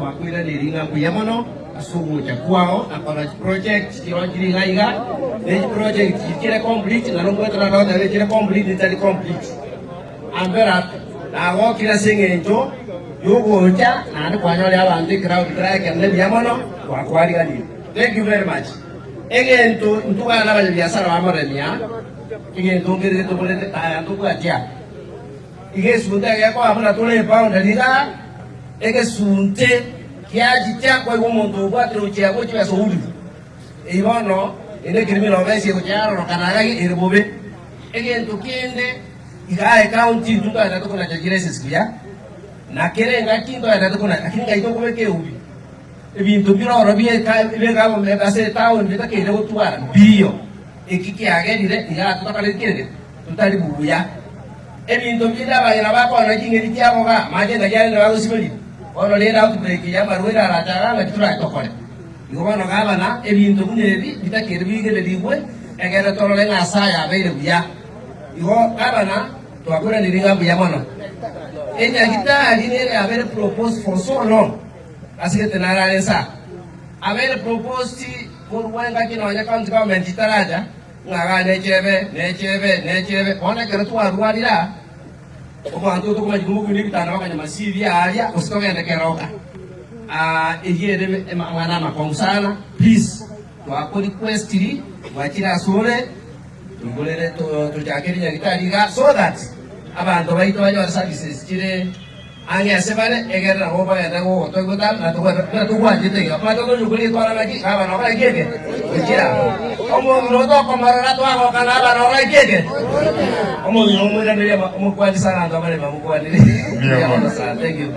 Wakwira niringa kuyamono asumu cha kwao akona project kirojiri ngaiga ne project kire complete na longo tana na dale kire complete tali complete ambera na go kira sengenjo yogo cha na ne kwanyole abantu crowd track ne biamono wakwari gani. Thank you very much. Egento ntuga na bali biasara wa moremia egento ngere to bole ta ntuga ja ige sunta ya kwa amuna tole pound dalida ege sunte kiaji cha kwa umuntu bwatro cha ko cha sohudi ibono ene kirimi no besi ko cha ro kanaga irbobe egento kende igae county ntuga na to kuna cha girese sikia na kere ngaki ndo ya to kuna lakini ngaito ko ke ubi ebintu biro robie ka ibega mo mebase town bita ke lego tuara bio ekiki age dire iga tutakale kire tutali buya ebintu bida bayira bako na kingeri kyabo ga maje na jale na bago sibali ono le na break ya marwera ra tara na kitura tokole yobono ga bana ebintu kunebi bita ke bige le libwe egera tolo le ngasa ya beire buya yo abana to akura ni ringa buya mono enya kita adine abere propose for so long así que tener a esa haber propuesto por buena que no haya county government itaraja ngaga nechebe ona que tu aruarira o cuando tu como como ni bitana kama masivi aria usitoke ndeke roka ejere mwana makonsana please to request ri wachira sore tungolere to jakeri nyagitariga so that abantu baito bayo services kire anya sebale egera hoba ya dago to gotal na to kwa jite apa to ko jukuli to ala ki aba no ka gege kira omo no to ko marana to ako kana aba no ka gege omo no mo ndele mo kwa di sana ndo bale mo kwa di thank you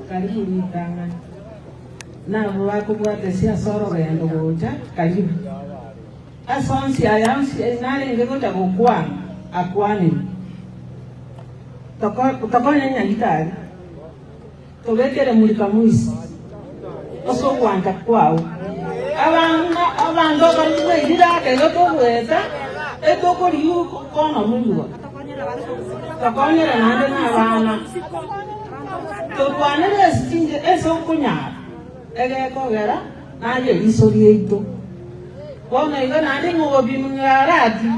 karibu tanga na wako kwa tesia soro ya ndogoja karibu asonsi ayansi nale ngego ta kwa akwani toko nyanya gitari tobekere muri kamuisi oso kwanga kwao abantu bali dira ke goto weta etoko riu kono munduwa takonyera nande na bana to kwanere stinge eso kunya ege kogera naye isori eito kona iga nande ngobi mungarati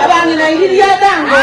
abana na iria dango